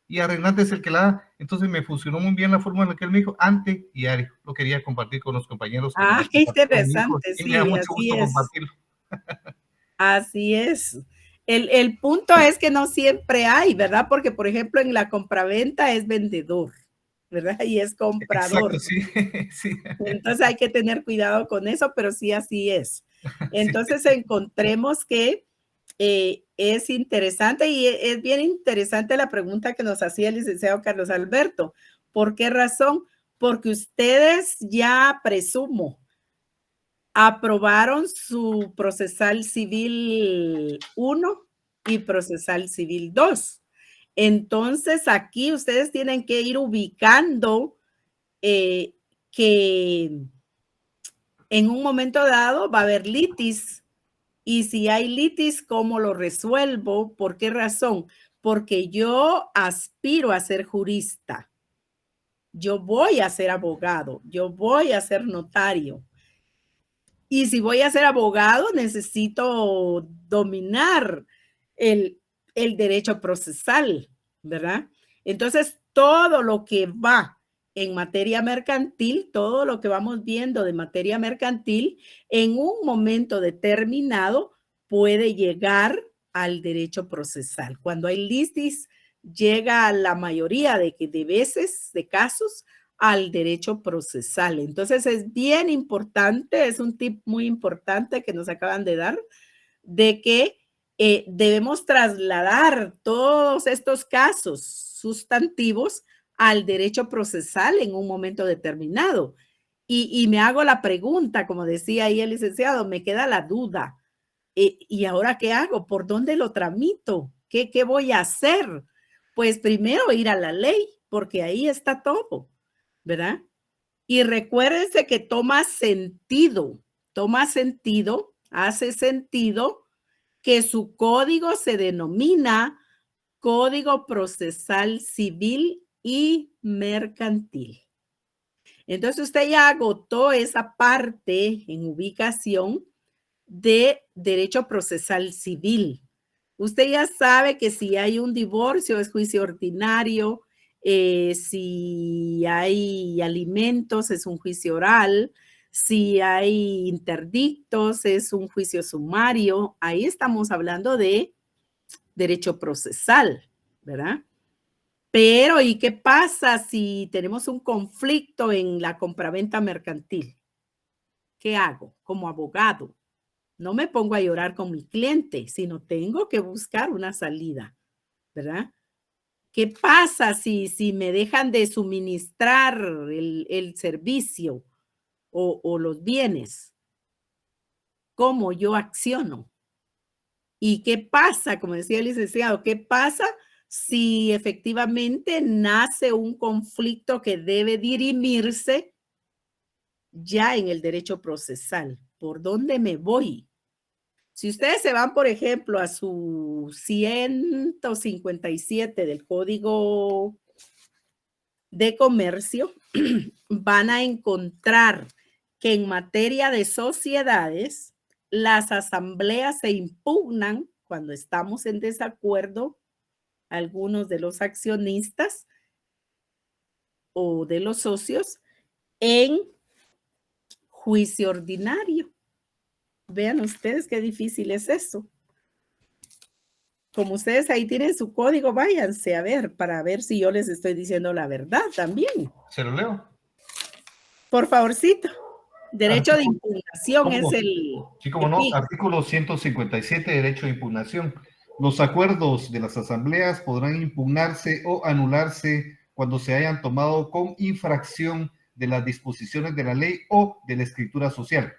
y arrendante es el que la da. Entonces me funcionó muy bien la forma en la que él me dijo, ante y ario. Lo quería compartir con los compañeros. Qué interesante, Y me da sí, mucho así gusto es. compartirlo. Así es. El punto es que no siempre hay, ¿verdad? Porque, por ejemplo, en la compraventa es vendedor, ¿verdad? Y es comprador. Exacto, sí, sí. Entonces hay que tener cuidado con eso, pero sí así es. Entonces encontremos que es interesante y es bien interesante la pregunta que nos hacía el licenciado Carlos Alberto. ¿Por qué razón? Porque ustedes ya, presumo, aprobaron su procesal civil 1 y procesal civil 2. Entonces, aquí ustedes tienen que ir ubicando que en un momento dado va a haber litis. Y si hay litis, ¿cómo lo resuelvo? ¿Por qué razón? Porque yo aspiro a ser jurista. Yo voy a ser abogado. Yo voy a ser notario. Y si voy a ser abogado, necesito dominar el derecho procesal, ¿verdad? Entonces, todo lo que va en materia mercantil, todo lo que vamos viendo de materia mercantil, en un momento determinado puede llegar al derecho procesal. Cuando hay litis, llega a la mayoría de veces, de casos, al derecho procesal. Entonces es bien importante, es un tip muy importante que nos acaban de dar, de que debemos trasladar todos estos casos sustantivos al derecho procesal en un momento determinado. Y me hago la pregunta, como decía ahí el licenciado, me queda la duda. ¿Y ahora qué hago? ¿Por dónde lo tramito? ¿Qué voy a hacer? Pues primero ir a la ley, porque ahí está todo, ¿verdad? Y recuérdense que hace sentido que su código se denomina Código Procesal Civil y Mercantil. Entonces usted ya agotó esa parte en ubicación de derecho procesal civil. Usted ya sabe que si hay un divorcio es juicio ordinario, si hay alimentos es un juicio oral, si hay interdictos es un juicio sumario. Ahí estamos hablando de derecho procesal, ¿verdad? Pero, ¿y qué pasa si tenemos un conflicto en la compraventa mercantil? ¿Qué hago como abogado? No me pongo a llorar con mi cliente, sino tengo que buscar una salida, ¿verdad? ¿Qué pasa si me dejan de suministrar el servicio o los bienes? ¿Cómo yo acciono? ¿Y qué pasa, como decía el licenciado, qué pasa si efectivamente nace un conflicto que debe dirimirse ya en el derecho procesal? ¿Por dónde me voy? Si ustedes se van, por ejemplo, a su 157 del Código de Comercio, van a encontrar que en materia de sociedades, las asambleas se impugnan cuando estamos en desacuerdo, algunos de los accionistas o de los socios, en juicio ordinario. Vean ustedes qué difícil es eso. Como ustedes ahí tienen su código, váyanse a ver para ver si yo les estoy diciendo la verdad también. ¿Se lo leo? Por favorcito. Derecho de impugnación es el... Sí, como no, artículo 157, derecho de impugnación. Los acuerdos de las asambleas podrán impugnarse o anularse cuando se hayan tomado con infracción de las disposiciones de la ley o de la escritura social.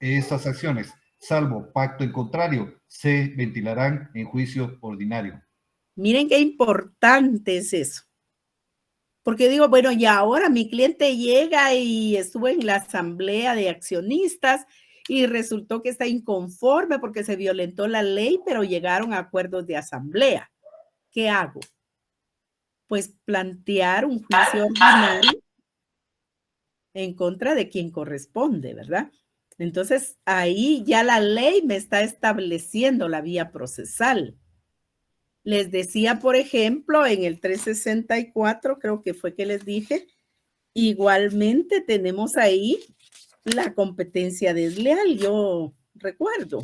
Estas acciones salvo pacto en contrario, se ventilarán en juicio ordinario. Miren qué importante es eso. Porque digo, bueno, y ahora mi cliente llega y estuvo en la asamblea de accionistas y resultó que está inconforme porque se violentó la ley, pero llegaron a acuerdos de asamblea. ¿Qué hago? Pues plantear un juicio ordinario en contra de quien corresponde, ¿verdad? Entonces, ahí ya la ley me está estableciendo la vía procesal. Les decía, por ejemplo, en el 364, creo que fue que les dije, igualmente tenemos ahí la competencia desleal, yo recuerdo.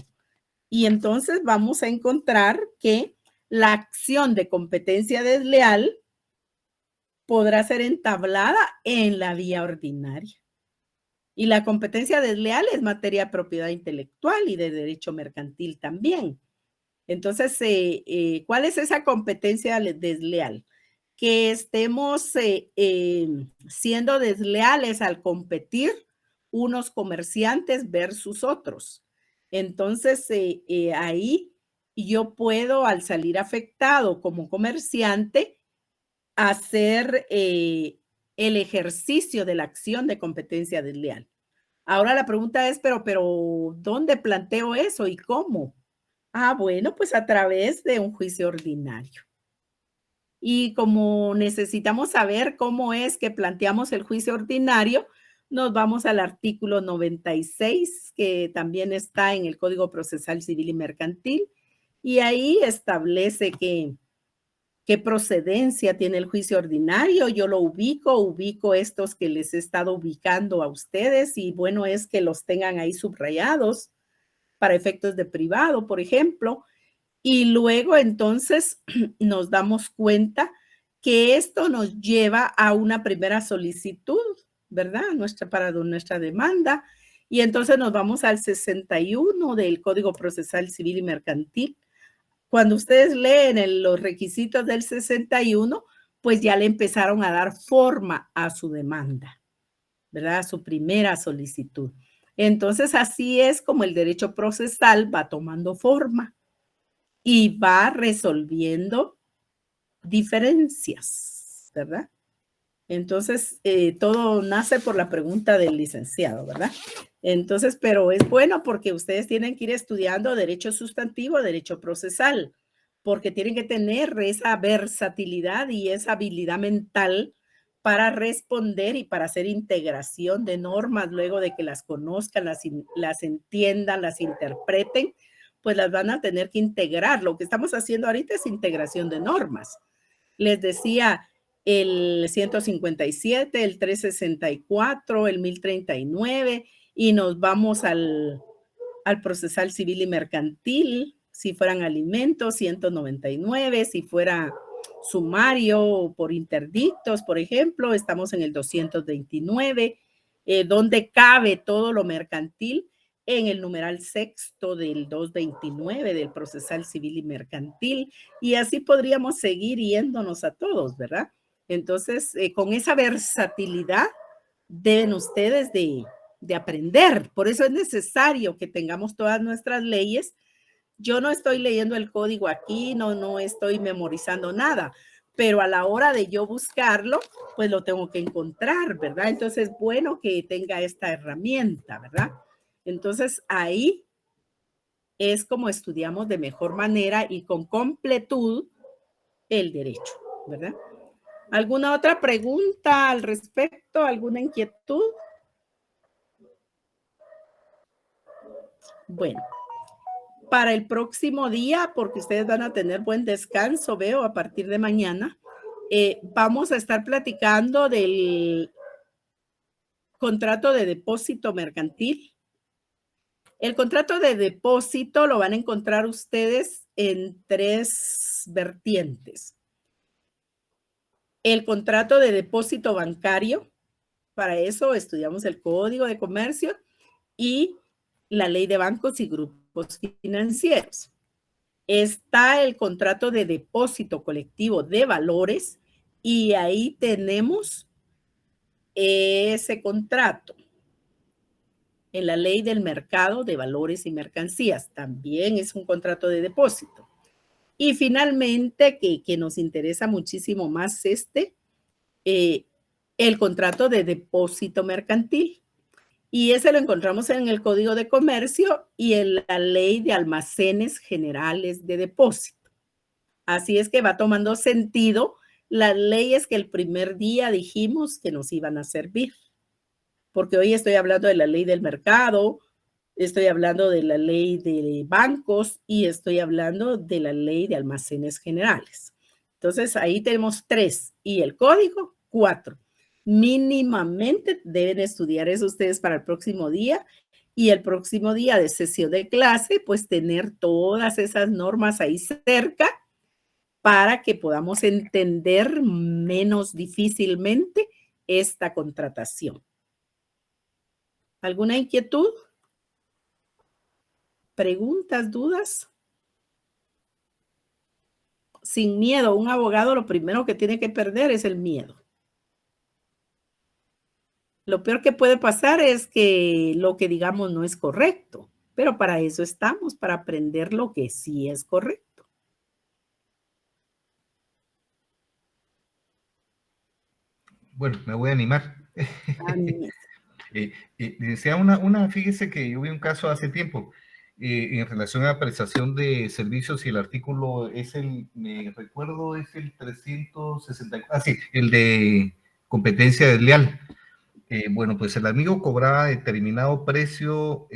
Y entonces vamos a encontrar que la acción de competencia desleal podrá ser entablada en la vía ordinaria. Y la competencia desleal es materia de propiedad intelectual y de derecho mercantil también. Entonces, ¿cuál es esa competencia desleal? Que estemos siendo desleales al competir unos comerciantes versus otros. Entonces, ahí yo puedo, al salir afectado como comerciante, hacer el ejercicio de la acción de competencia desleal. Ahora la pregunta es, pero ¿dónde planteo eso y cómo? Ah, bueno, pues a través de un juicio ordinario. Y como necesitamos saber cómo es que planteamos el juicio ordinario, nos vamos al artículo 96, que también está en el Código Procesal Civil y Mercantil, y ahí establece qué procedencia tiene el juicio ordinario. Yo lo ubico estos que les he estado ubicando a ustedes, y bueno es que los tengan ahí subrayados para efectos de privado, por ejemplo, y luego entonces nos damos cuenta que esto nos lleva a una primera solicitud, ¿verdad? Para nuestra demanda, y entonces nos vamos al 61 del Código Procesal Civil y Mercantil. Cuando ustedes leen los requisitos del 61, pues ya le empezaron a dar forma a su demanda, ¿verdad? A su primera solicitud. Entonces, así es como el derecho procesal va tomando forma y va resolviendo diferencias, ¿verdad? Entonces, todo nace por la pregunta del licenciado, ¿verdad? Entonces, pero es bueno porque ustedes tienen que ir estudiando derecho sustantivo, derecho procesal, porque tienen que tener esa versatilidad y esa habilidad mental para responder y para hacer integración de normas luego de que las conozcan, las entiendan, las interpreten, pues las van a tener que integrar. Lo que estamos haciendo ahorita es integración de normas. Les decía, el 157, el 364, el 1039, y nos vamos al procesal civil y mercantil, si fueran alimentos, 199, si fuera sumario por interdictos, por ejemplo, estamos en el 229, donde cabe todo lo mercantil en el numeral sexto del 229 del procesal civil y mercantil, y así podríamos seguir yéndonos a todos, ¿verdad? Entonces, con esa versatilidad deben ustedes de aprender. Por eso es necesario que tengamos todas nuestras leyes. Yo no estoy leyendo el código aquí, no estoy memorizando nada, pero a la hora de yo buscarlo, pues lo tengo que encontrar, ¿verdad? Entonces es bueno que tenga esta herramienta, ¿verdad? Entonces ahí es como estudiamos de mejor manera y con completud el derecho, ¿verdad? ¿Alguna otra pregunta al respecto? ¿Alguna inquietud? Bueno, para el próximo día, porque ustedes van a tener buen descanso, veo, a partir de mañana, vamos a estar platicando del contrato de depósito mercantil. El contrato de depósito lo van a encontrar ustedes en 3 vertientes. El contrato de depósito bancario, para eso estudiamos el Código de Comercio y la Ley de Bancos y Grupos Financieros. Está el contrato de depósito colectivo de valores y ahí tenemos ese contrato. en la ley del mercado de valores y mercancías. También es un contrato de depósito. Y finalmente, que nos interesa muchísimo más el contrato de depósito mercantil. Y ese lo encontramos en el Código de Comercio y en la Ley de Almacenes Generales de Depósito. Así es que va tomando sentido las leyes que el primer día dijimos que nos iban a servir. Porque hoy estoy hablando de la ley del mercado, estoy hablando de la ley de bancos y estoy hablando de la ley de almacenes generales. Entonces, ahí tenemos 3 y el código 4. Mínimamente deben estudiar eso ustedes para el próximo día y el próximo día de sesión de clase, pues tener todas esas normas ahí cerca para que podamos entender menos difícilmente esta contratación. ¿Alguna inquietud? ¿Preguntas, dudas? Sin miedo, un abogado lo primero que tiene que perder es el miedo. Lo peor que puede pasar es que lo que digamos no es correcto, pero para eso estamos, para aprender lo que sí es correcto. Bueno, me voy a animar. Anímese. Decía fíjese que yo vi un caso hace tiempo en relación a la prestación de servicios y el artículo me recuerdo, es el 364, sí, el de competencia desleal. Bueno, pues el amigo cobraba determinado precio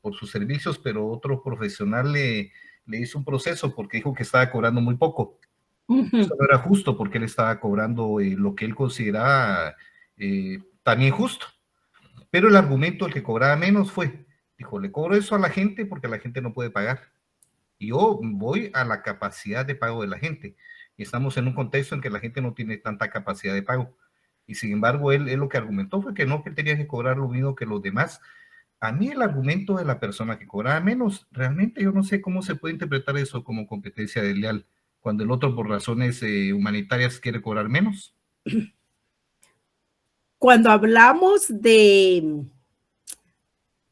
por sus servicios, pero otro profesional le hizo un proceso porque dijo que estaba cobrando muy poco. Eso no era justo porque él estaba cobrando lo que él consideraba también justo. Pero el argumento del que cobraba menos dijo, le cobro eso a la gente porque la gente no puede pagar. Y yo voy a la capacidad de pago de la gente. Y estamos en un contexto en que la gente no tiene tanta capacidad de pago. Y sin embargo, él lo que argumentó fue que no, que él tenía que cobrar lo mismo que los demás. A mí el argumento de la persona que cobraba menos, realmente yo no sé cómo se puede interpretar eso como competencia desleal, cuando el otro por razones humanitarias quiere cobrar menos. Cuando hablamos de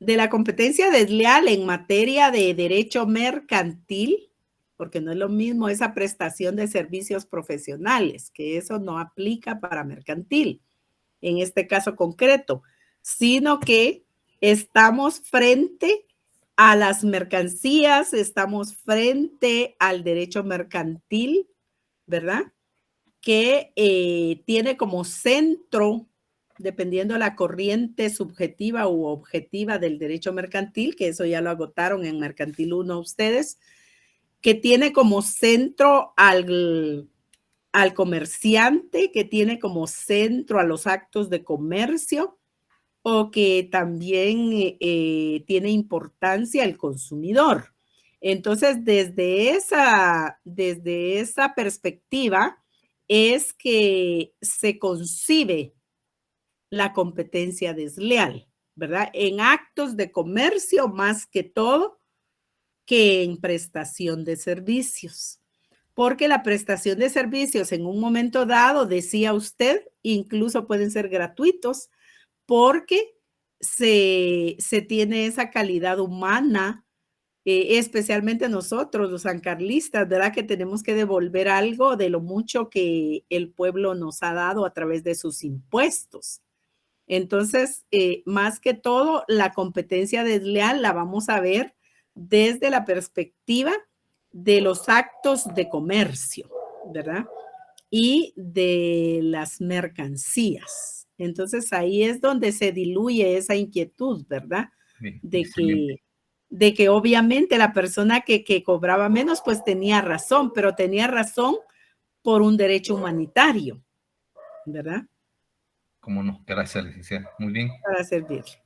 la competencia desleal en materia de derecho mercantil, porque no es lo mismo esa prestación de servicios profesionales, que eso no aplica para mercantil, en este caso concreto, sino que estamos frente a las mercancías, estamos frente al derecho mercantil, ¿verdad? Que tiene como centro, dependiendo de la corriente subjetiva u objetiva del derecho mercantil, que eso ya lo agotaron en Mercantil 1 ustedes, que tiene como centro al comerciante, que tiene como centro a los actos de comercio, o que también tiene importancia el consumidor. Entonces, desde esa perspectiva es que se concibe la competencia desleal, ¿verdad? En actos de comercio más que todo que en prestación de servicios. Porque la prestación de servicios en un momento dado, decía usted, incluso pueden ser gratuitos porque se tiene esa calidad humana, especialmente nosotros, los sancarlistas, ¿verdad? Que tenemos que devolver algo de lo mucho que el pueblo nos ha dado a través de sus impuestos. Entonces, más que todo, la competencia desleal la vamos a ver desde la perspectiva de los actos de comercio, ¿verdad? Y de las mercancías. Entonces, ahí es donde se diluye esa inquietud, ¿verdad? De que obviamente la persona que cobraba menos, pues tenía razón, pero tenía razón por un derecho humanitario, ¿verdad? Cómo no, gracias, licenciada. Muy bien. Para servirle.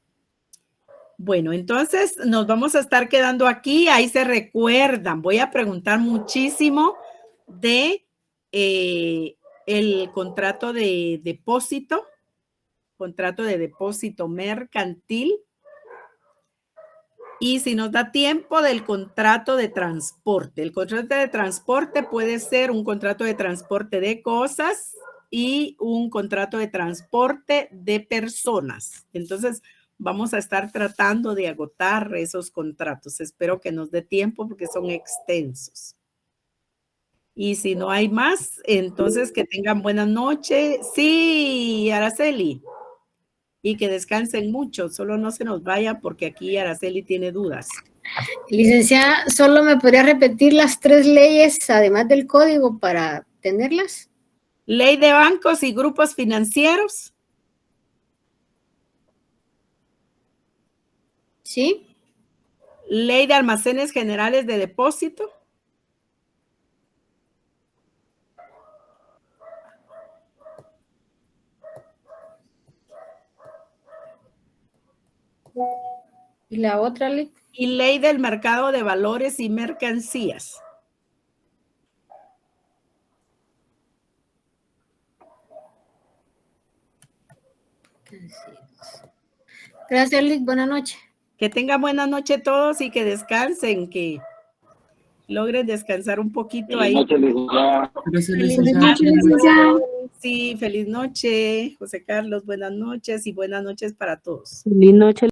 Bueno, entonces nos vamos a estar quedando aquí. Ahí se recuerdan. Voy a preguntar muchísimo de el contrato de depósito mercantil. Y si nos da tiempo, del contrato de transporte. El contrato de transporte puede ser un contrato de transporte de cosas y un contrato de transporte de personas. Entonces, vamos a estar tratando de agotar esos contratos. Espero que nos dé tiempo porque son extensos. Y si no hay más, entonces que tengan buena noche. Sí, Araceli. Y que descansen mucho. Solo no se nos vayan porque aquí Araceli tiene dudas. Licenciada, ¿solo me podría repetir las 3 leyes, además del código, para tenerlas? Ley de bancos y grupos financieros. ¿Sí? Ley de almacenes generales de depósito. ¿Y la otra ley? Y ley del mercado de valores y mercancías. Gracias, Lic. Buenas noches. Que tengan buena noche todos y que descansen, que logren descansar un poquito ahí. Feliz noche, licenciada. Sí, feliz noche, José Carlos, buenas noches y buenas noches para todos. Feliz noche.